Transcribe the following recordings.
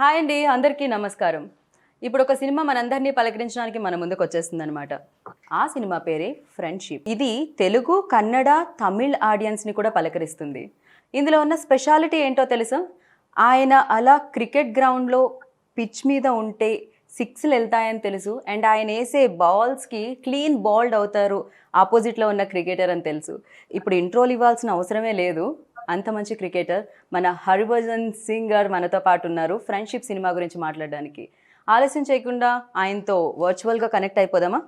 Hi అండి, అందరికీ నమస్కారం. ఇప్పుడు ఒక సినిమా మనందరినీ పలకరించడానికి మన ముందుకు వచ్చేస్తుందన్నమాట. ఆ సినిమా పేరే 'ఫ్రెండ్‌షిప్'. ఇది తెలుగు, కన్నడ, తమిళ్ ఆడియన్స్‌ని కూడా పలకరిస్తుంది. ఇందులో ఉన్న స్పెషాలిటీ ఏంటో తెలుసా? ఆయన అలా క్రికెట్ గ్రౌండ్‌లో పిచ్ మీద ఉంటే సిక్స్‌లు ఎళ్తాయని తెలుసు. అండ్ ఆయన ఏసే బాల్స్‌కి క్లీన్ బౌల్డ్ అవుతారు ఆపోజిట్‌లో ఉన్న క్రికెటర్ అని తెలుసు. ఇప్పుడు ఇంట్రోలు ఇవ్వాల్సిన అవసరమే లేదు. అంత మంచి క్రికెటర్ మన హర్భజన్ సింగ్ గారు మనతో పాటు ఉన్నారు ఫ్రెండ్షిప్ సినిమా గురించి మాట్లాడడానికి. ఆలస్యం చేయకుండా ఆయనతో వర్చువల్గా కనెక్ట్ అయిపోదామా?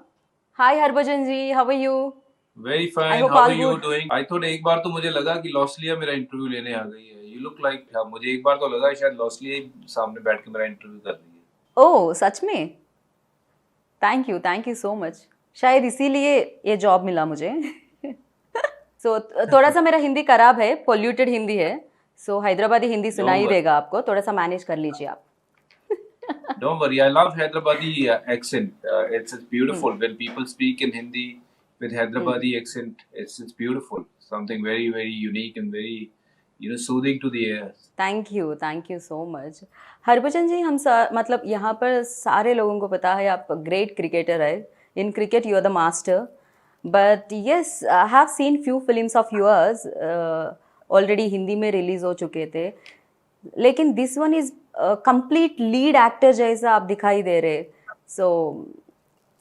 Hi Harbhajan ji, how are you? Very I fine. Hope how all are you good. Doing? I thought एक बार तो मुझे लगा कि लॉस्लिया मेरा इंटरव्यू लेने आ गई है. यू लुक लाइक मुझे एक बार तो लगा शायद लॉस्लिया ही सामने बैठ के मेरा इंटरव्यू कर रही है. ओह सच में? Thank you so much. शायद इसीलिए ये जॉब मिला मुझे. सो थोड़ा सा मेरा हिंदी खराब है, पोल्यूटेड हिंदी है. सो हैदराबादी हिंदी सुनाई Don't worry. देगा आपको, थोड़ा सा मैनेज कर लीजिए आप. Don't worry. I love Hyderabadi accent. It's beautiful when people speak in Hindi with Hyderabadi accent. It's beautiful. Something very unique and very soothing to the ear. Thank you so much. Harbhajan ji, मतलब यहाँ पर सारे लोगों को पता है आप great cricketer है. In cricket you are the master. But yes, I have seen few films of yours, already Hindi में रिलीज हो चुके थे. लेकिन this one is complete lead actor जैसा आप दिखाई दे रहे. सो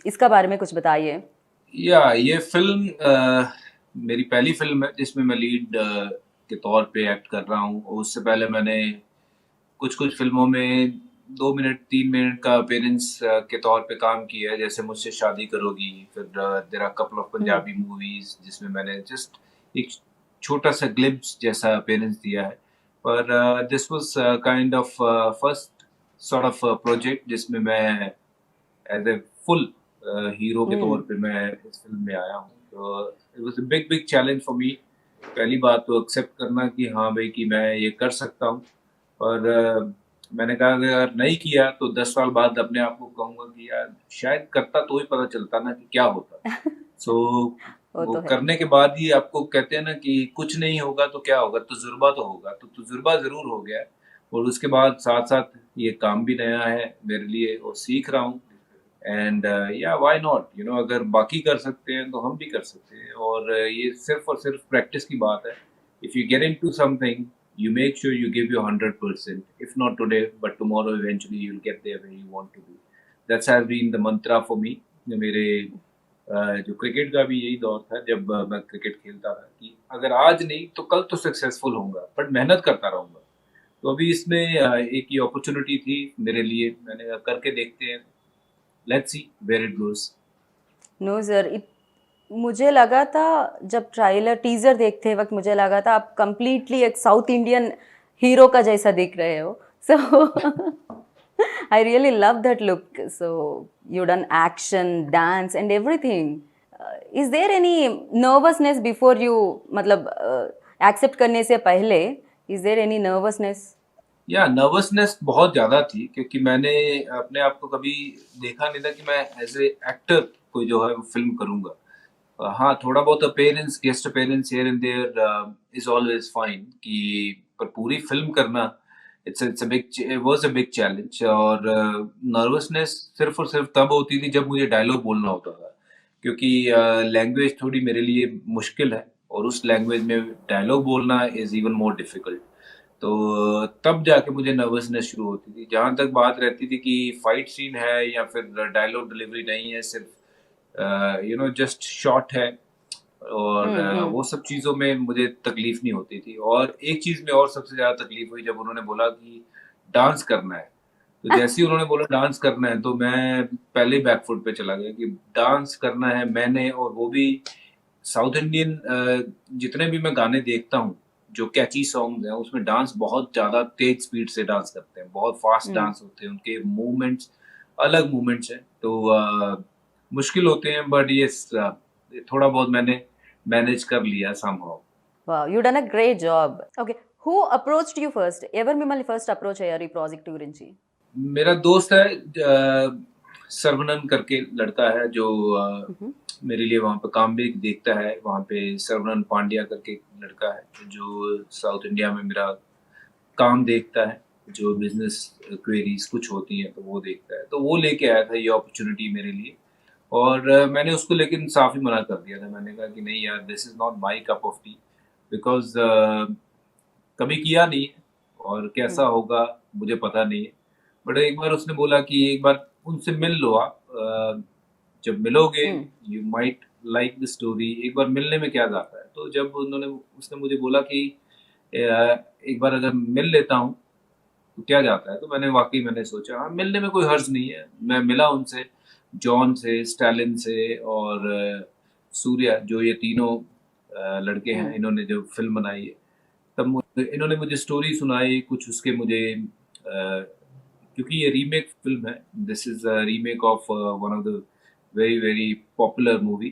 इसका बारे में कुछ बताइए. ये फिल्म मेरी पहली फिल्म है जिसमें मैं लीड के तौर पे एक्ट कर रहा हूँ. उससे पहले मैंने कुछ फिल्मों में 2 मिनट 3 मिनट का अपीयरेंस के तौर पे काम किया है, जैसे मुझसे शादी करोगी. फिर there are couple of Punjabi movies जिसमें मैंने जस्ट एक छोटा सा ग्लिम्स जैसा अपीयरेंस दिया है. पर this was kind of first sort of project जिसमें मैं एज ए फुल हीरो के तौर पे मैं इस फिल्म में आया हूँ. तो it was a big challenge for me. पहली बात तो एक्सेप्ट करना कि हाँ भाई कि मैं ये कर सकता हूँ. और मैंने कहा कि अगर नहीं किया तो 10 साल बाद अपने आप को कहूँगा कि यार शायद करता तो ही पता चलता ना कि क्या होता. सो वो वो तो है. करने के बाद ही आपको कहते हैं ना कि कुछ नहीं होगा तो क्या होगा, तजुर्बा तो होगा. तो तजुर्बा जरूर हो गया. और उसके बाद साथ साथ ये काम भी नया है मेरे लिए और सीख रहा हूँ. एंड या व्हाई नॉट, अगर बाकी कर सकते हैं तो हम भी कर सकते हैं. और ये सिर्फ और सिर्फ प्रैक्टिस की बात है. If you get into something you make sure you give your 100%. If not today, but tomorrow eventually you'll get there where you want to be. That's has been the mantra for me. मेरे जो cricket का भी यही दौर था जब मैं cricket खेलता था कि अगर आज नहीं तो कल तो सक्सेसफुल होऊंगा, बट मेहनत करता रहूंगा. तो अभी इसमें एक ये अपॉर्चुनिटी थी मेरे लिए. मैंने कहा करके देखते हैं. Let's see where it goes. No sir, मुझे लगा था जब ट्रायलर टीजर देखते वक्त मुझे लगा था आप कंप्लीटली एक साउथ इंडियन हीरो का जैसा दिख रहे हो. So I really love that look. So you done action, dance and everything. Is there any nervousness before you, मतलब एक्सेप्ट करने से पहले इज देयर एनी नर्वसनेस? या नर्वसनेस बहुत ज़्यादा थी क्योंकि मैंने अपने आप को कभी देखा नहीं था कि मैं एज ए एक्टर कोई जो है फिल्म करूँगा. हाँ, थोड़ा बहुत appearance, guest appearance here and there is always fine. कि पर पूरी फिल्म करना it's a big was a big challenge. और नर्वसनेस सिर्फ और सिर्फ तब होती थी जब मुझे डायलॉग बोलना होता था, क्योंकि लैंग्वेज थोड़ी मेरे लिए मुश्किल है और उस लैंग्वेज में डायलॉग बोलना इज इवन मोर डिफिकल्ट. तो तब जाके मुझे नर्वसनेस शुरू होती थी. जहाँ तक बात रहती थी कि फाइट सीन है या फिर डायलॉग डिलीवरी नहीं है, सिर्फ जस्ट शॉट है. और वो सब चीज़ों में मुझे तकलीफ नहीं होती थी. और एक चीज़ में और सबसे ज़्यादा तकलीफ हुई जब उन्होंने बोला कि डांस करना है. तो जैसे ही उन्होंने बोला डांस करना है तो मैं पहले ही बैकफुट पे चला गया कि डांस करना है मैंने. और वो भी साउथ इंडियन जितने भी मैं गाने देखता हूँ जो कैची सॉन्ग्स हैं उसमें डांस बहुत ज़्यादा तेज स्पीड से डांस करते हैं, बहुत फास्ट डांस होते हैं, उनके मूवमेंट्स अलग मूवमेंट्स हैं. तो मुश्किल होते हैं, बट ये थोड़ा बहुत मैंने मैनेज कर लिया somehow. Wow, you done a great job. Okay, who approached you first? ఎవరు మిమ్మల్ని ఫస్ట్ అప్రోచ్ అయ్యారు ఈ ప్రాజెక్ట్ గురించి? मेरा दोस्त है सर्वनन करके लड़का है जो मेरे लिए वहाँ पे काम भी देखता है. वहाँ पे सर्वनन पांड्या करके लड़का है जो साउथ इंडिया में मेरा काम देखता है. जो बिजनेस क्वेरीज कुछ होती हैं तो वो देखता है, तो वो लेके आया था ये अपॉर्चुनिटी मेरे लिए। और मैंने उसको लेकिन साफ ही मना कर दिया था, मैंने कहा कि नहीं यार, this is not my cup of T, because कभी किया नहीं है और कैसा हम्म। होगा मुझे पता नहीं है। बट एक बार उसने बोला कि एक बार उनसे मिल लो आप, जब मिलोगे हम्म। You might like the story, एक बार मिलने में क्या जाता है। तो जब उसने मुझे बोला कि एक बार अगर मिल लेता हूँ तो क्या जाता है, तो मैंने सोचा हाँ, मिलने में कोई हर्ज नहीं है। मैं मिला उनसे, जॉन से, स्टालिन से और सूर्या, जो ये तीनों लड़के हैं, हम्म। इन्होंने जो फिल्म बनाई है। इन्होंने मुझे स्टोरी सुनाई कुछ उसके मुझे, क्योंकि ये रीमेक फिल्म है, this is remake of one of the very very popular movie.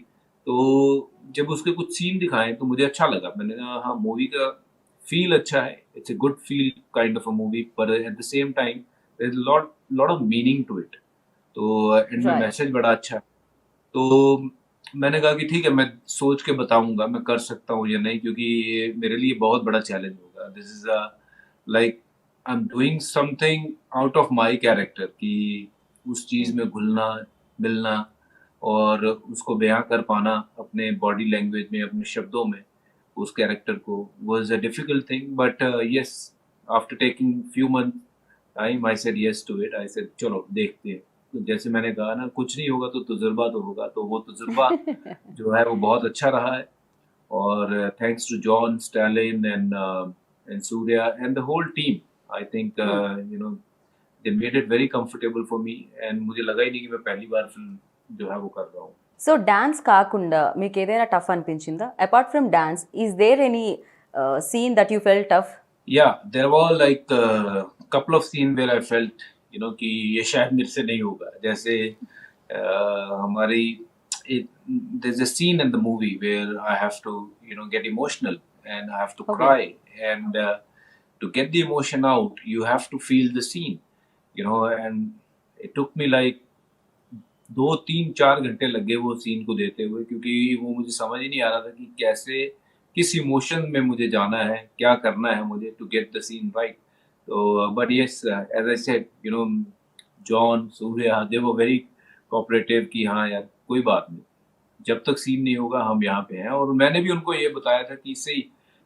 तो जब उसके कुछ सीन दिखाए तो मुझे अच्छा लगा, मैंने कहा हाँ, मूवी का फील अच्छा है, it's a good feel kind of a movie, पर at the same time there is lot lot of meaning to it. तो एंड में राइट। मैसेज बड़ा अच्छा है। तो मैंने कहा कि ठीक है, मैं सोच के बताऊंगा मैं कर सकता हूँ या नहीं, क्योंकि ये मेरे लिए बहुत बड़ा चैलेंज होगा। This is like I am doing something out of my character, कि उस चीज में घुलना मिलना और उसको बयां कर पाना अपने बॉडी लैंग्वेज में, अपने शब्दों में, उस कैरेक्टर को, was a difficult thing. But yes, after taking few month time I said yes to it. I said चलो देखते हैं। तो जैसे मैंने कहा ना, कुछ नहीं होगा तो तजुर्बा तो होगा, तो वो तजुर्बा जो है वो बहुत अच्छा रहा है। और thanks to John, Stalin and Surya and the whole team, I think you know they made it very comfortable for me. And मुझे लगा ही नहीं कि मैं पहली बार फिल्म जो है वो कर रहा हूँ। సో డాన్స్ కాకుండా మీకు ఏదైనా టఫ్ అనిపించిందా? Apart from dance, is there any scene that you felt tough? Yeah, there were like couple of scene where I felt कि ये शायद मेरे से नहीं होगा। जैसे हमारी there's a scene in the movie where I have to get emotional and I have to okay. cry, and to get the emotion out you have to feel the scene, and it took me like 2 3 4 घंटे लगे वो scene को देते हुए, क्योंकि वो मुझे समझ ही नहीं आ रहा था कि कैसे, किस इमोशन में मुझे जाना है, क्या करना है मुझे to get the scene right. तो but yes, as I said, John, Surya, they were very cooperative कि हाँ यार कोई बात नहीं, जब तक सीन नहीं होगा हम यहाँ पे हैं। और मैंने भी उनको ये बताया था कि इससे ही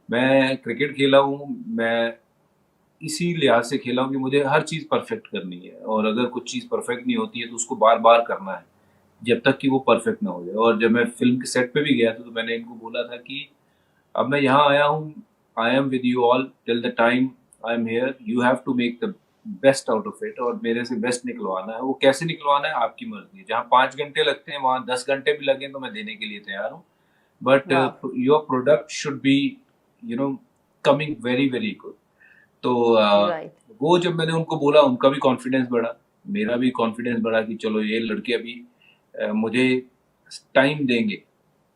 मैं क्रिकेट खेला हूँ, मैं इसी लिहाज से खेला हूँ कि मुझे हर चीज़ परफेक्ट करनी है, और अगर कुछ चीज़ परफेक्ट नहीं होती है तो उसको बार बार करना है जब तक कि वो परफेक्ट ना हो जाए। और जब मैं फिल्म के सेट पे भी गया था तो मैंने इनको बोला था कि अब मैं यहाँ आया हूँ, I am with you all till the time I am here, you have to make the best out of it, और मेरे से बेस्ट निकलवाना है। वो कैसे निकलवाना है आपकी मर्जी है, जहाँ 5 घंटे लगते हैं वहाँ 10 घंटे भी लगे तो मैं देने के लिए तैयार हूँ। बट वाह! Your product should be coming very very good. तो राइट. वो जब मैंने उनको बोला, उनका भी कॉन्फिडेंस बढ़ा, मेरा भी कॉन्फिडेंस बढ़ा कि चलो ये लड़के अभी मुझे टाइम देंगे,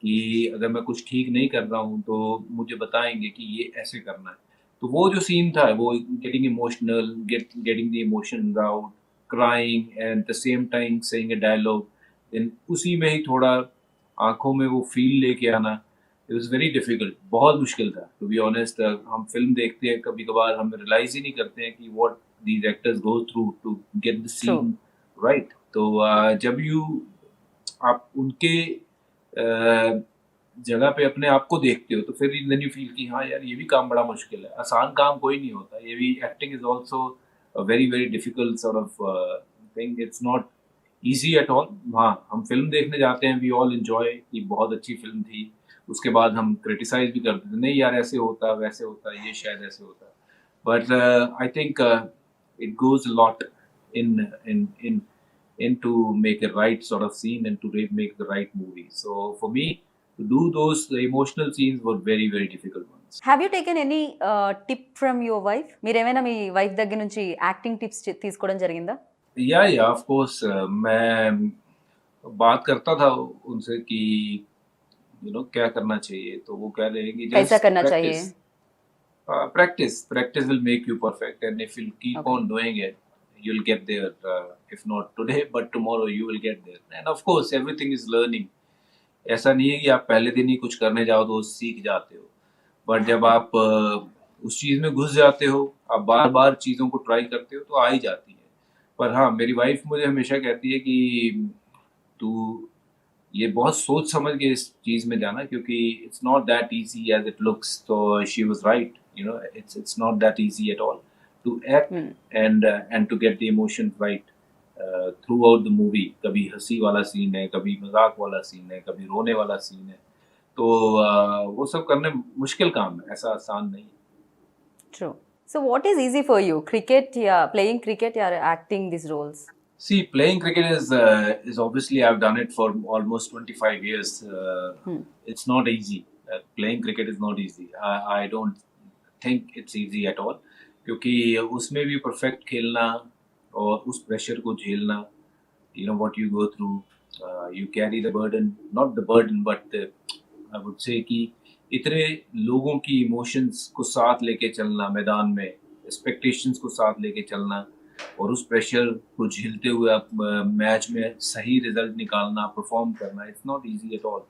कि अगर मैं कुछ ठीक नहीं कर रहा हूँ तो मुझे बताएंगे कि ये ऐसे करना है। तो वो जो सीन था वो getting emotional, getting the emotion out, crying and the same time saying a dialogue, then उसी में ही थोड़ा आंखों में वो फील लेके आना, इट वाज वेरी डिफिकल्ट, बहुत मुश्किल था टू बी ऑनेस्ट। हम फिल्म देखते हैं कभी कभार हम रियलाइज ही नहीं करते हैं कि what these actors go through to get the true. Scene right. तो जब आप उनके जगह पे अपने आप को देखते हो तो फिर देन यू फील कि हाँ यार ये भी काम बड़ा मुश्किल है, आसान काम कोई नहीं होता, ये भी acting is also very very difficult sort of thing, it's not easy at all. हाँ, हम फिल्म देखने जाते हैं, वी ऑल एंजॉय कि बहुत अच्छी फिल्म थी, उसके बाद हम क्रिटिसाइज भी करते थे, नहीं यार ऐसे होता वैसे होता, ये शायद ऐसे होता। But I think it goes lot in to make a right sort of scene and to make the right movie. So for me, to do those emotional scenes were very very difficult ones. Have you taken any tip from your wife? మీరేమైనా మీ wife దగ్గర నుంచి acting tips తీసుకోవడం జరిగిందా? या of course, मैं बात करता था उनसे कि क्या करना चाहिए, तो वो कह रहे हैं कि कैसा जस्ट करना चाहिए? Practice, practice will make you perfect, and if you keep Okay. on doing it you'll get there, if not today but tomorrow you will get there. And of course everything is learning, ऐसा नहीं है कि आप पहले दिन ही कुछ करने जाओ तो सीख जाते हो, बट जब आप उस चीज में घुस जाते हो, आप बार बार चीजों को ट्राई करते हो तो आ ही जाती है। पर हाँ, मेरी वाइफ मुझे हमेशा कहती है कि तू ये बहुत सोच समझ के इस चीज में जाना, क्योंकि it's not that easy as it looks. तो she was right, you know, it's not that easy at all to act hmm. And to get the emotion right throughout the movie. कभी हंसी वाला scene है, कभी मजाक वाला scene है, कभी रोने वाला सीन है। तो वो सब करने मुश्किल काम है, ऐसा आसान नहीं है। True. So what is easy for you? Cricket, yeah, playing cricket, yeah, acting these roles. See, playing cricket is obviously I've done it for almost 25 years. Hmm. It's not easy. Playing cricket is not easy. I don't think it's easy at all. क्योंकि उसमें भी perfect खेलना और उस pressure को झेलना, you know what you go through, you carry the burden, not the burden, but I would say कि इतने लोगों की इमोशंस को साथ लेके चलना मैदान में, एक्सपेक्टेशंस को साथ लेके चलना, और उस प्रेशर को झेलते हुए आप मैच में सही रिजल्ट निकालना, परफॉर्म करना, it's not easy at all.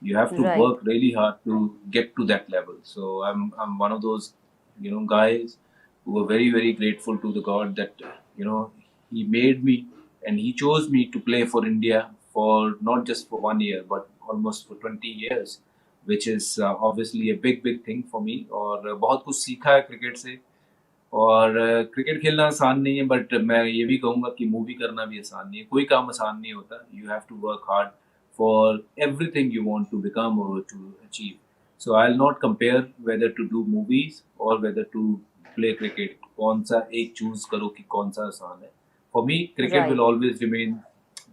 You have to Right. work really hard to get to that level. So I'm one of those, you know, guys who are very very grateful to the God that you know he made me and he chose me to play for India for not just for 1 year but almost for 20 years, which is obviously a big thing for me. और बहुत कुछ सीखा है cricket से। और cricket खेलना आसान नहीं है, बट मैं ये भी कहूँगा कि मूवी करना भी आसान नहीं है। कोई काम आसान नहीं होता। You have to work hard for everything you want to become और to achieve. So I will not compare whether to do movies और वेदर टू प्ले क्रिकेट। कौन सा एक चूज करो कि कौन सा आसान है। For me cricket Right. Will always remain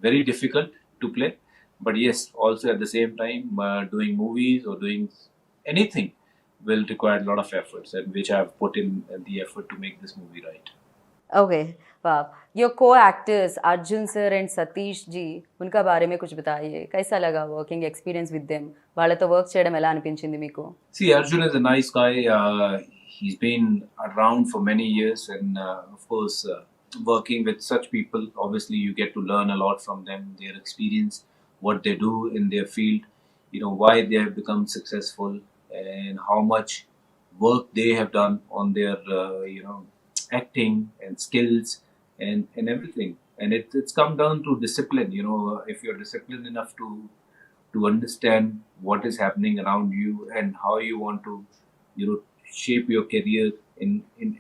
very difficult to play, but yes, also at the same time doing movies or doing anything will require a lot of efforts, and which I have put in the effort to make this movie right. Okay. Wow. Your co-actors Arjun sir and Satish ji, उनका बारे में कुछ बताइए। कैसा लगा working experience with them? వాళ్ళతో work చేయడం ఎలా అనిపించింది మీకు? See, Arjun is a nice guy. He's been around for many years, and of course, working with such people, obviously, you get to learn a lot from them, their experience, what they do in their field, you know, why they have become successful, and how much work they have done on their, you know, acting and skills and everything. And it's come down to discipline. You know, if you're disciplined enough to understand what is happening around you and how you want to, you know, shape your career in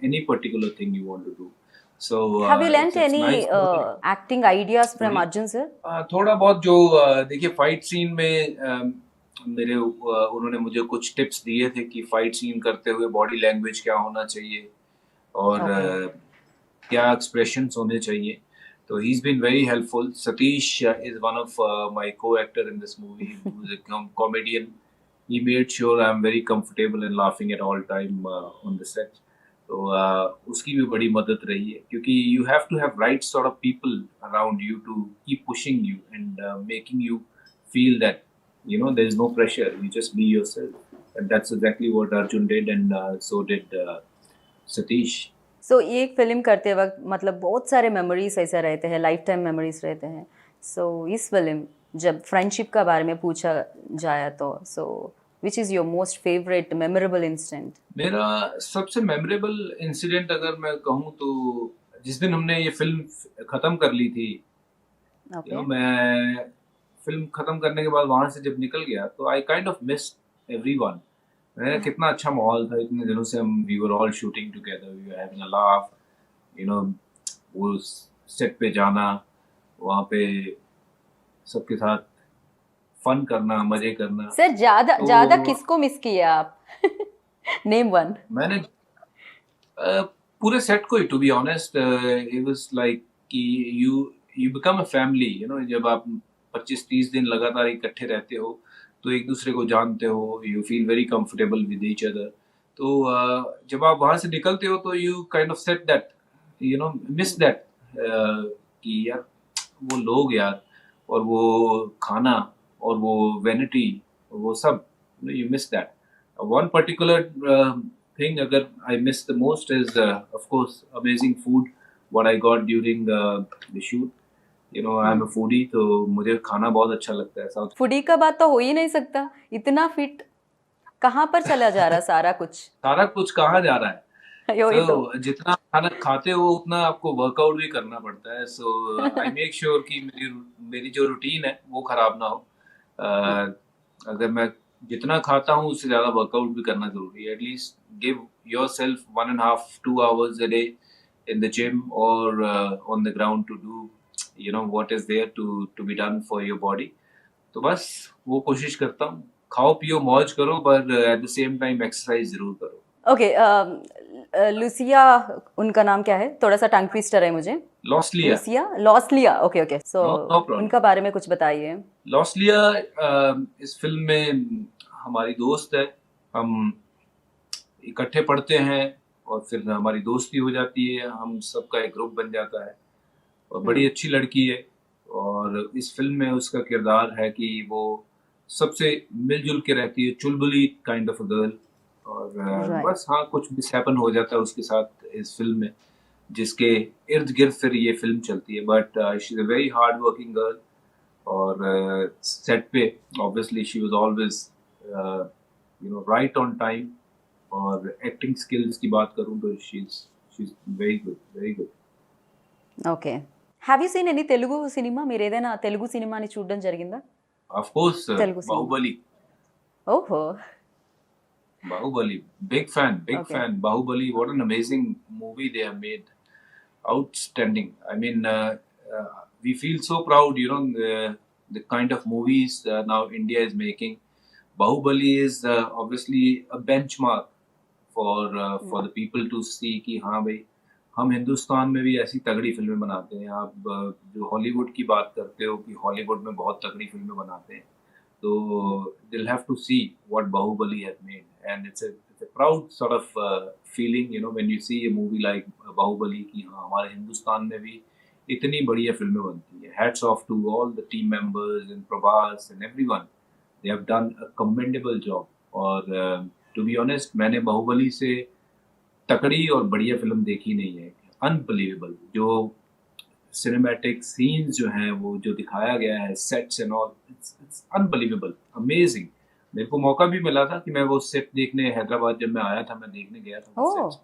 any particular thing you want to do. So Have you learnt it's any nice. acting ideas from Sorry? Arjun sir? थोड़ा बहुत जो देखिए fight scene में मेरे उन्होंने मुझे कुछ tips दिए थे कि फाइट सीन करते हुए बॉडी लैंग्वेज क्या होना चाहिए और Okay. क्या एक्सप्रेशंस होने चाहिए। तो he's been very helpful. Satish is one of my co-actor in this movie, who's a comedian. He made sure I'm very comfortable and laughing at all time on the set. तो उसकी भी बड़ी मदद रही है, क्योंकि you have to have right sort of people around you to keep pushing you and making you feel that, you know, there is no pressure. You just be yourself, and that's exactly what Arjun did, and so did Satish. सो ये एक film करते वक्त मतलब बहुत सारे memories ऐसे रहते हैं, लाइफ टाइम मेमोरीज रहते हैं। सो इस फिल्म जब फ्रेंडशिप का बारे में पूछा जाए तो which is your most favourite memorable incident? मेरा सबसे मेमोरेबल इंसिडेंट अगर मैं कहूँ तो जिस दिन हमने ये फिल्म खत्म कर ली थी, you know, मैं फिल्म खत्म करने के बाद वहां से जब निकल गया तो I kind of missed everyone. कितना अच्छा माहौल था, इतने दिनों से हम we were all shooting together, we were having a laugh, you know, वो सेट पे जाना, वहाँ पे सबके साथ फन करना, मजे करना। सर ज्यादा तो ज्यादा किसको मिस किया आप? Name one. मैंने पूरे सेट को ही, to be honest, it was like कि you become a family. You know, जब आप 25-30 दिन लगातार इकट्ठे रहते हो तो एक दूसरे को जानते हो, you feel very comfortable with each other. तो जब आप वहां से निकलते हो तो you kind of set that, you know, miss that कि यार वो लोग यार, और वो खाना, और वो वेनिटी, वो सब, you miss that. One particular thing agar I miss the most is of course amazing food what I got during the shoot. You know, I'm a foodie, तो मुझे खाना बहुत अच्छा लगता है। साउथ फूडी का बात तो हो ही नहीं सकता, इतना फिट। कहाँ पर चला जा रहा सारा कुछ? सारा कुछ कहाँ जा रहा है? वही तो। तो जितना खाना खाते हो उतना आपको वर्कआउट भी करना पड़ता है, सो आई मेक श्योर कि मेरी मेरी जो रूटीन है वो खराब ना हो। अगर मैं जितना खाता हूँ उससे ज्यादा वर्कआउट भी करना जरूरी है। At least give your self 1.5 to 2 hours a day in the gym or on the ground to do what is there to be done for your body। तो बस वो कोशिश करता हूँ। खाओ पियो मौज करो, पर at the same time exercise जरूर करो। ओके, लुसिया उनका नाम क्या है? थोड़ा सा टंग ट्विस्टर है मुझे। लॉस्ट लिया। लुसिया, Losliya, okay okay. So no problem. उनका बारे में कुछ बताइए। लॉस्ट लिया इस फिल्म में हमारी दोस्त है। हम इकट्ठे पढ़ते हैं और फिर हमारी दोस्ती हो जाती है, हम सबका एक ग्रुप बन जाता है और बड़ी अच्छी लड़की है। और इस फिल्म में उसका किरदार है कि वो सबसे मिलजुल के रहती है, चुलबुली काइंड ऑफ अ गर्ल। और Right. बस हाँ, कुछ मिसहैपन हो जाता है उसके साथ इस फिल्म में, जिसके इर्द गिर्द फिर ये फिल्म चलती है। But she is a very hard working girl. और सेट पे obviously she was always right on time. और एक्टिंग स्किल्स की बात करूँ तो she is very good, very good. Okay. Have you seen any Telugu cinema? మీరు ఏదైనా తెలుగు సినిమాని చూడడం జరిగిందా? Of course Telugu cinema. Baahubali. ఓహో! Bahubali, big fan, big Okay. fan. Bahubali, what an amazing movie they have made. Outstanding. I mean, we feel so proud, the kind of movies now India is making. Bahubali is obviously a benchmark for the people to see कि हाँ भाई, हम हिंदुस्तान में भी ऐसी तगड़ी फिल्में बनाते हैं। आप जो हॉलीवुड की बात करते हो कि हॉलीवुड में बहुत तगड़ी फिल्में बनाते हैं, तो they'll have to see what Bahubali has made, and it's a proud sort of feeling, when you see a movie like Bahubali कि हाँ हमारे हिंदुस्तान में भी इतनी बढ़िया फिल्में बनती है। Hats off to all the team members and Prabhas and everyone. They have done a commendable job। और to be honest, मैंने बाहुबली से तकड़ी और बढ़िया फिल्म देखी नहीं है। अनबिलीवेबल जो सिनेमैटिक सीन्स जो हैं, वो जो दिखाया गया है, sets and all, it's unbelievable, amazing. मेरे को मौका भी मिला था कि मैं वो सेट देखने हैदराबाद जब मैं आया था, मैं देखने गया था वो ओह! सेट्स।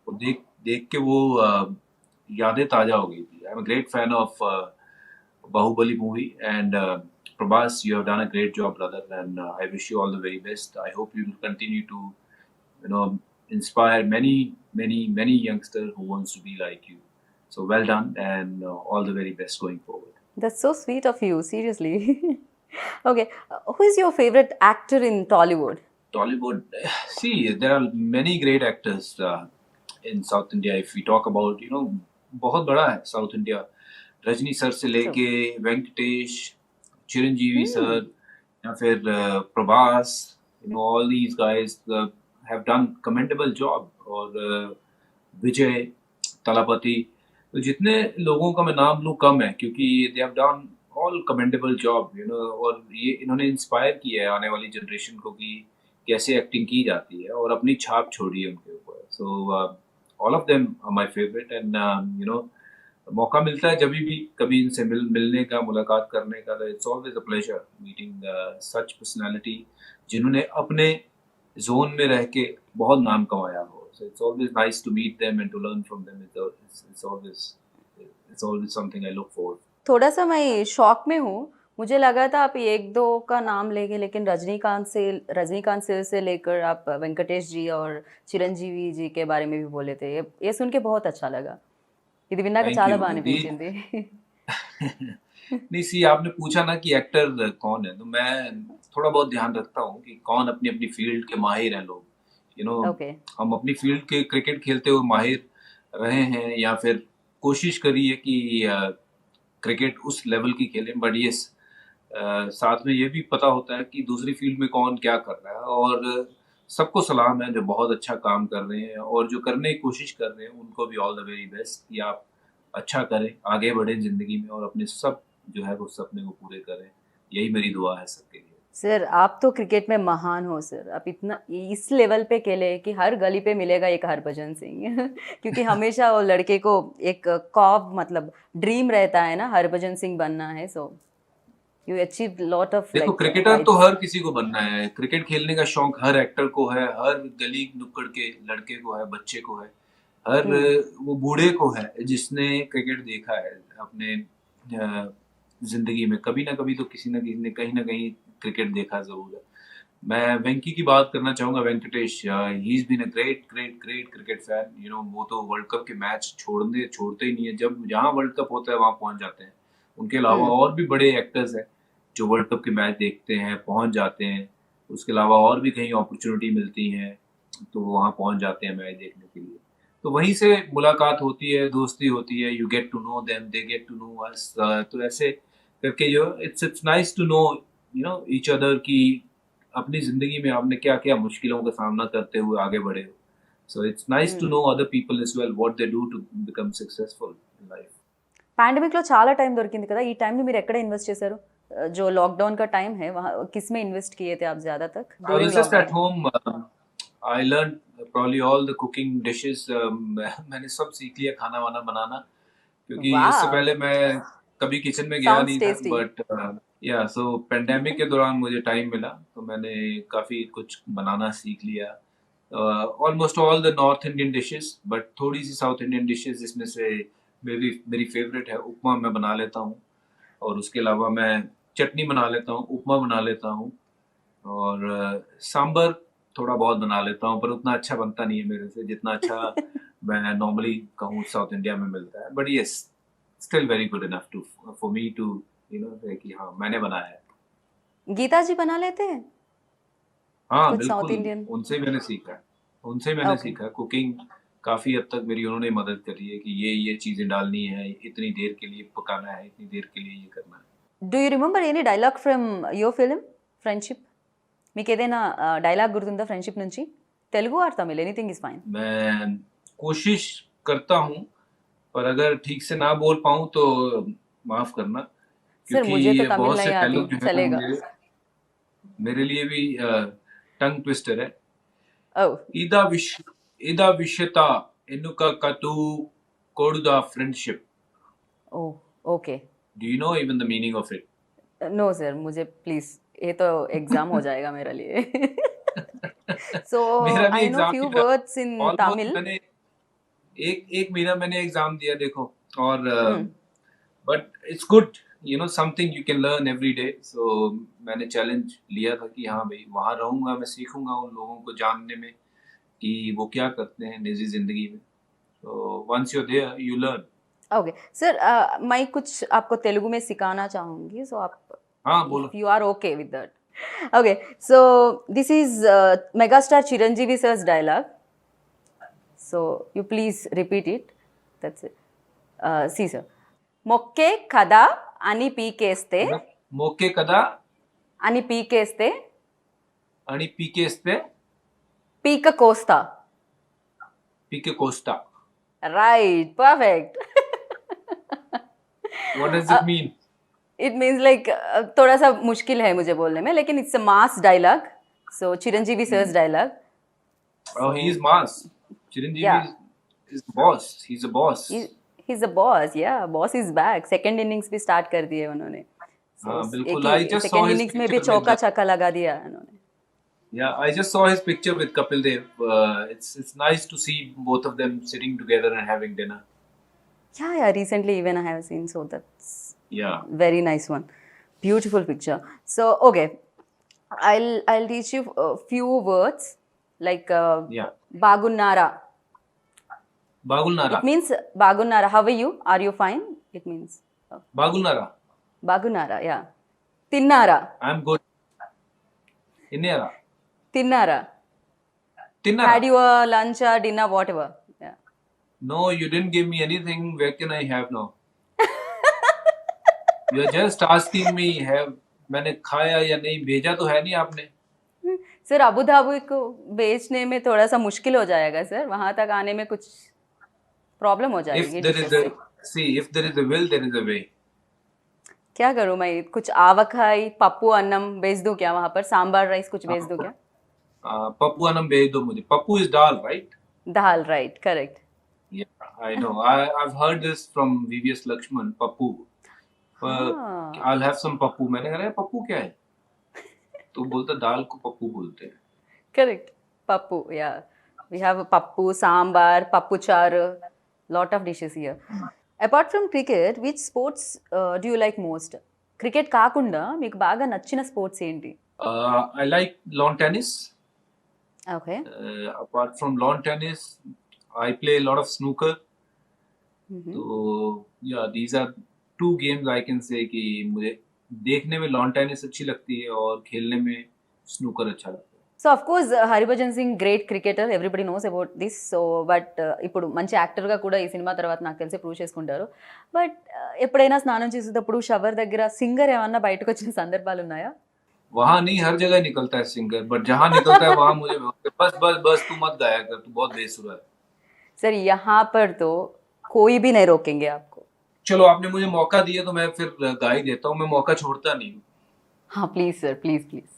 वो देख देख के वो यादें ताजा हो गई थी। I am a great fan of Baahubali movie and Prabhas, you have done a great job, brother, and I wish you all the very best. I hope you will continue to, inspire many, many, many youngsters who wants to be like you. So well done, and all the very best going forward. That's so sweet of you, seriously. Okay, who is your favorite actor in Tollywood? Tollywood, see, there are many great actors in South India. If we talk about, बहुत बड़ा है South India. Rajni sir से लेके Venkatesh, Chiranjeevi sir, या फिर Prabhas, all these guys have done commendable job। और विजय तलापति, तो जितने लोगों का मैं नाम लूँ कम है, क्योंकि they have done all commendable job, और ये इन्होंने इंस्पायर किया है आने वाली जनरेशन को कि कैसे एक्टिंग की जाती है, और अपनी छाप छोड़ी है उनके ऊपर। सो all of them are my favorite, and मौका मिलता है जब भी कभी इनसे मिलने का, मुलाकात करने का, तो it's always a pleasure meeting such personality जिन्होंने अपने जोन में रह के बहुत नाम कमाया हो। So it's always nice to meet them and to learn from them. It's always something I look for. थोड़ा सा मैं शॉक में हूँ। मुझे लगा था आप एक दो का नाम लेंगे, लेकिन रजनीकांत सर से लेकर आप वेंकटेश जी और चिरंजीवी जी के बारे में भी बोले थे। ये सुन के बहुत अच्छा लगा। ఇది విన్నాక Thank చాలా you। బాగా అనిపించింది। नहीं, सी, आपने पूछा ना कि एक्टर कौन है, तो मैं थोड़ा बहुत ध्यान रखता हूँ कि कौन अपनी अपनी फील्ड के माहिर हैं लोग। ओके। हम अपनी फील्ड के क्रिकेट खेलते हुए माहिर रहे हैं, या फिर कोशिश करी है कि क्रिकेट उस लेवल की खेलें। बट ये साथ में ये भी पता होता है कि दूसरी फील्ड में कौन क्या कर रहा है। और सबको सलाम है जो बहुत अच्छा काम कर रहे हैं, और जो करने की कोशिश कर रहे हैं उनको भी ऑल द वेरी बेस्ट कि आप अच्छा करें, आगे बढ़ें ज़िंदगी में, और अपने सब जो है वो सपने को पूरे करें। यही मेरी दुआ है सबके लिए। सर, आप तो क्रिकेट में महान हो सर। आप इतना इस लेवल पे खेले कि हर गली पे मिलेगा एक हरभजन सिंह। क्योंकि हमेशा वो लड़के को एक ख्वाब, मतलब ड्रीम रहता है ना, हरभजन सिंह बनना है। सो You achieved lot of देखो like क्रिकेटर तो heights. हर किसी को बनना है, क्रिकेट खेलने का शौक हर एक्टर को है, हर गली नुक्कड़ के लड़के को है, बच्चे को है, हर Hmm. वो बूढ़े को है जिसने क्रिकेट देखा है अपने जिंदगी में। कभी ना कभी तो किसी ने कहीं ना कहीं क्रिकेट देखा जरूर है। मैं वेंकी की बात करना चाहूंगा, Venkatesh. He is been a great great great cricket fan. You know, वो तो वर्ल्ड कप के मैच छोड़ते ही नहीं है। जब जहां वर्ल्ड कप होता है वहां पहुंच जाते हैं। उनके अलावा Hmm. और भी बड़े एक्टर्स हैं जो वर्ल्ड कप के मैच देखते हैं, पहुंच जाते हैं। उसके अलावा और भी कहीं अपॉर्चुनिटी मिलती है तो वहां पहुंच जाते हैं मैच देखने के लिए। तो वहीं से मुलाकात होती है, दोस्ती होती है। You get to know them, they get to know us. तो ऐसे करके जो it's nice to know each other की अपनी जिंदगी में आपने क्या क्या मुश्किलों का सामना करते हुए आगे बढ़े हो। So it's nice to Hmm. Know other people as well what they do to become successful in life. Pandemic లో చాలా టైం దొరికింది కదా, ఈ టైంని మీరు ఎక్కడ ఇన్వెస్ట్ చేశారు? जो लॉकडाउन का टाइम है वहाँ किस में इन्वेस्ट किए थे आप ज्यादा तक I during was just lockdown? at home. I learned probably all the cooking dishes. मैंने सब सीख लिया खाना वाना बनाना, क्योंकि इससे वाह, पहले मैं कभी किचन में गया साउंड्स नहीं था। टेस्टी. बट या सो पेंडेमिक के दौरान मुझे टाइम मिला तो मैंने काफ़ी कुछ बनाना सीख लिया। Almost all the north Indian dishes, but थोड़ी सी साउथ इंडियन डिशेस जिसमें से मेरी मेरी फेवरेट है उपमा, मैं बना लेता हूँ। और उसके अलावा मैं चटनी बना लेता हूँ, उपमा बना लेता हूँ, और सांबर थोड़ा बहुत बना लेता हूँ, पर उतना अच्छा बनता नहीं है मेरे से जितना अच्छा मैं नॉर्मली कहूँ साउथ इंडिया में मिलता है। But yes, still very good enough to for me too कि हाँ मैंने बनाया है। गीता जी बना लेते हैं हाँ कुछ साउथ बिल्कुल, इंडियन? उनसे मैंने सीखा है। उनसे मैंने ओके. सीखा कुकिंग। काफ़ी हद तक मेरी उन्होंने मदद करी है कि ये चीज़ें डालनी है, इतनी देर के लिए पकाना है, इतनी देर के लिए ये करना है। Do you remember any dialogue from your film Friendship? మీకు ఏదైనా డైలాగ్ గుర్తుందా ఫ్రెండ్షిప్ నుంచి? Telugu or Tamil, anything is fine. मैं कोशिश करता हूँ, पर अगर ठीक से ना बोल पाऊँ तो माफ़ करना, सर मुझे तो क्योंकि तमिल बहुत से नहीं आती, डायलॉग जो है वो चलेगा. मेरे लिए भी टंग ट्विस्टर है। ओह. इदा विश इदा विश्यता एनुका कतु कोडुदा friendship. Oh. Okay. Do you know even the meaning of it? No sir, मुझे प्लीज, ये तो एग्जाम हो जाएगा मेरे लिए. सो मेरा भी आई नो एग्जाम फ्यू की तरह वर्ड्स इन ऑलमोस्ट तमिल. मैंने एक महीना मैंने एग्जाम दिया देखो। और hmm. But it's good, something you can learn every day. So मैंने चैलेंज लिया था कि हाँ भाई वहाँ रहूंगा, मैं सीखूंगा उन लोगों को जानने में कि वो क्या करते हैं निजी जिंदगी में। So once you are there you learn. Okay sir, मैं कुछ आपको तेलुगु में सिखाना चाहूंगी, सो आप हाँ बोलो। if you are okay with that. Okay, so this is megastar Chiranjeevi sir's dialogue. So you please repeat it. That's it. See sir. మొక్కే కదా అని పీకేస్తే, मोके कदा అని పీకేస్తే आणि पीकेस्ते పీక కోస్తా. पीके कोस्टा। Right, perfect. What does it mean? It means like थोड़ा सा मुश्किल है मुझे बोलने में, लेकिन it's a mass dialogue. So Chiranjeevi sir's dialogue. Oh, he is mass. Chiranjeevi Yeah. is the boss. He's a boss. He's a boss. Yeah, boss is back. Second innings भी start कर दिए उन्होंने. हाँ बिल्कुल। एक I he just saw second his innings में भी picture चौका with छक्का लगा दिया उन्होंने. yeah, I just saw his picture with Kapil Dev. It's nice to see both of them sitting together and having dinner. Yeah, recently even I have seen, so that's Yeah. very nice one. Beautiful picture. So okay, I'll teach you a few words like Yeah. bagunnara. Bagulnara. It means bagunnara. How are you? Are you fine? It means Bagulnara. bagunnara. Yeah. Tinnara. I'm good. Innera. Tinnara. Tinnara. Had you a lunch or dinner, whatever. Yeah. No, you didn't give me anything. Where can I have now? You are just asking me have मैंने खाया या नहीं, भेजा तो है नहीं आपने। Sir Abu Dhabi को बेचने में थोड़ा सा मुश्किल हो जाएगा सर, वहां तक आने में कुछ प्रॉब्लम हो If जाएगी there is dishes से. if there is a will, there is a way. क्या करूँ मैं? कुछ आवखाई पप्पू अन्नम भेज दूँ क्या वहां पर? सांबार राइस कुछ भेज दूँ क्या? पप्पू अनम भेज दो मुझे। Pappu is dal, right? Dal, right, correct. Yeah, I know. I've heard this from VVS Lakshman, Pappu. हाँ आई हैव सम पप्पू। मैंने कहा पप्पू क्या है? तो बोलता दाल को पप्पू बोलते हैं। correct. Pappu, yeah. We have pappu, sambar, pappu char, lot of dishes here. Apart from cricket, which sports do you like most? Cricket కాకుండా మీకు బాగా నచ్చిన స్పోర్ట్స్ ఏంటి? I like lawn tennis. Okay. Apart from lawn tennis I play lot of snooker. तो yeah these are two games I can say कि मुझे देखने में लॉन टेनिस अच्छी लगती है और खेलने में स्नूकर अच्छा लगता है। So of course Harbhajan Singh great cricketer, everybody knows about this. So but ఇప్పుడు మంచి యాక్టర్గా కూడా ఈ సినిమా తర్వాత నాకు తెలిసి ప్రూవ్ చేసుకుంటారు. బట్ ఎప్పుడైనా స్నానం చేసేటప్పుడు షవర్ దగ్గర సింగర్ ఏమన్నా బయటకు వచ్చిన సందర్భాలు ఉన్నాయా? वहां नहीं, हर जगह निकलता है सिंगर, बट जहां निकलता है वहां मुझे बस बस बस तू मत गाया कर, तू बहुत बेसुरा है। सर यहाँ पर तो कोई भी नहीं रोकेंगे आपको. चलो आपने मुझे मौका दिया तो मैं फिर गा ही देता हूँ, मैं मौका छोड़ता नहीं हूँ। हाँ please sir, please please.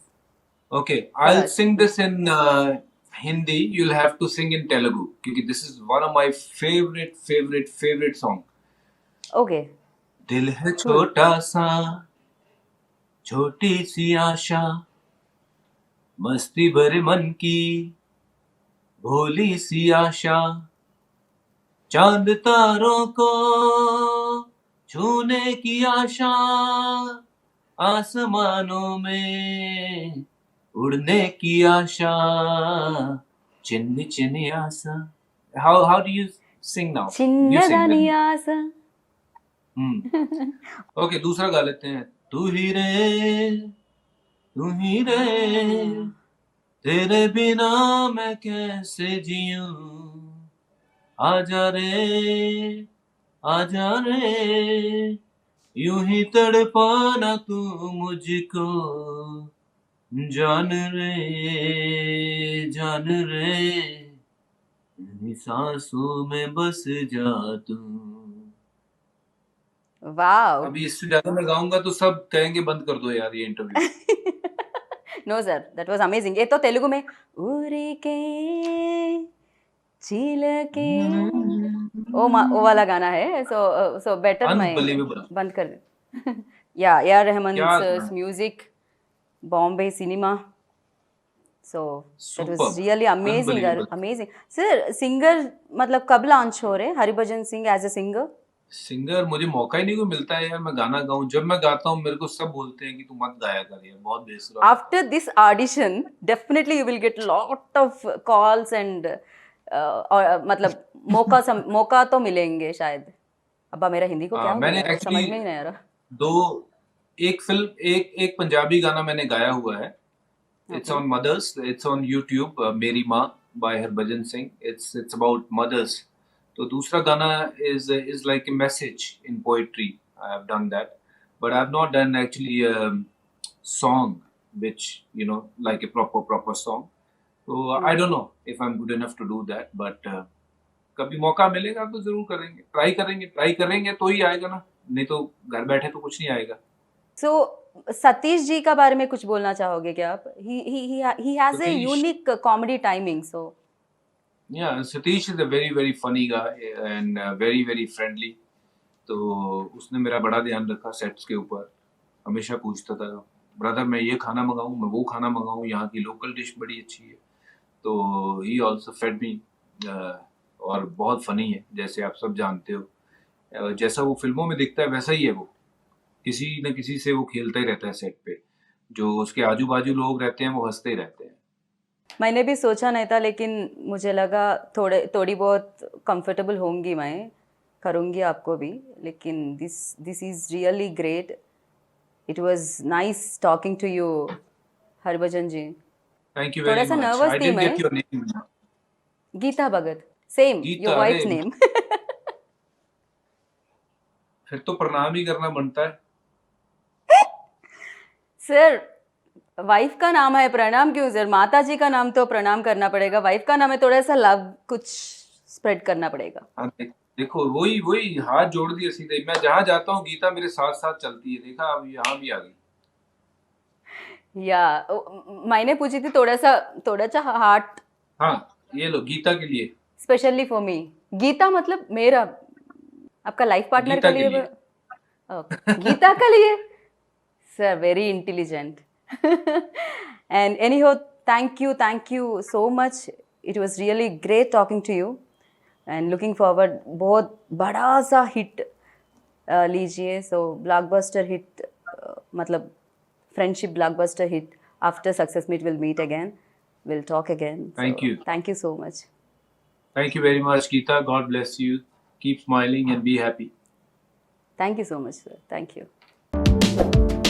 Okay, I'll Yes. sing this in Hindi. You'll have to sing in Telugu क्योंकि this is one of my favorite song. Okay. दिल है छोटा सा, छोटी सी आशा, मस्ती भरे मन की भोली सी आशा, चांद तारों को छूने की आशा, आसमानों में उड़ने की आशा, चिन्नी चिन्नी आशा। How do you sing now? You sing చిన్నదాని then. ఆశ. ओके, दूसरा गा लेते हैं। तू ही रे तेरे बिना मैं कैसे जीऊं, आजा रे यूं ही तड़पाना तू मुझको, जान रे मेरी सांसों में बस जा तू। वाओ. अभी इससे ज्यादा मैं गाऊंगा तो सब कहेंगे बंद कर दो यार ये interview. No sir, that was amazing. ये तो तेलुगु में ఊరికే చిలకే वो वाला गाना है. सो बेटर मैं Unbelievable. बंद कर दे. या AR रहमान क्या sir's music, Bombay cinema. So that was Superb. really amazing. Unbelievable. Amazing. Sir, singer मतलब कब लॉन्च हो रहे Harbhajan Singh as a singer? Singer मुझे मौका ही नहीं कोई मिलता है यार, मैं गाना गाऊं। जब मैं गाता हूँ मेरे को सब बोलते हैं कि तू मत गाया कर यार, बहुत बेसुरा। After this audition, definitely you will get lot of calls and और मतलब मौका तो मिलेंगे शायद. अब्बा मेरा हिंदी को क्या हो मैंने गया, समझ एक्चुअली में ही नहीं आ रहा. एक पंजाबी गाना मैंने गाया हुआ है। It's on mothers, it's on YouTube, मेरी माँ by Harbhajan Singh. It's about mothers. तो दूसरा गाना is like a message in poetry. I have done that, but I have not done actually a song which like a proper song. So I don't know if I'm good enough to do that, but कभी मौका मिलेगा तो जरूर करेंगे, try करेंगे तो ही आएगा ना, नहीं तो घर बैठे तो कुछ नहीं आएगा। So सतीश जी का बारे में कुछ बोलना चाहोगे क्या आप? He has a Satish- unique comedy timing. So Yeah, Satish is a very funny guy and very friendly. तो उसने मेरा बड़ा ध्यान रखा सेट्स के ऊपर। हमेशा पूछता था, ब्रदर मैं ये खाना मंगाऊं, मैं वो खाना मंगाऊं, यहाँ की लोकल डिश बड़ी अच्छी है। तो ही ऑल्सो फेड मी। और बहुत फनी है, जैसे आप सब जानते हो। जैसा वो फिल्मों में दिखता है वैसा ही है वो। किसी न किसी से वो खेलता ही रहता है सेट पे। जो उसके आजू बाजू लोग रहते हैं वो हंसते ही रहते हैं। मैंने भी सोचा नहीं था, लेकिन मुझे लगा थोड़ी बहुत कंफर्टेबल होंगी, मैं करूँगी आपको भी. लेकिन this is really great. It was nice talking to you Harbhajan ji. Thank you थोड़ा वेरी सा मच। nervous आई थी डिडंट मैं. Get your name. Geeta Bhagat, same Geeta, your wife's अरे। नेम. फिर तो प्रणाम ही करना बनता है। सर वाइफ का नाम है, प्रणाम क्यों सर? माता जी का नाम तो प्रणाम करना पड़ेगा, वाइफ का नाम है थोड़ा सा लव कुछ स्प्रेड करना पड़ेगा. हाँ, देखो वही हाथ जोड़ दिए सीधे। मैं जहाँ जाता हूँ गीता मेरे साथ साथ चलती है। देखा, अब यहाँ भी आ गई। या मैंने पूछी थी थोड़ा सा हार्ट हाँ, ये लो गीता के लिए। Specially for me. गीता मतलब मेरा आपका लाइफ पार्टनर गीता के के लिए. लिए। ओके, गीता के लिए sir, very intelligent. And anyhow, thank you so much. It was really great talking to you and looking forward. बहुत बड़ा सा हिट लीजिए. So blockbuster hit, मतलब friendship blockbuster hit. After Success Meet, we'll meet again. We'll talk again. Thank you. Thank you so much. Thank you very much, Geeta. God bless you. Keep smiling and be happy. Thank you so much, sir. Thank you.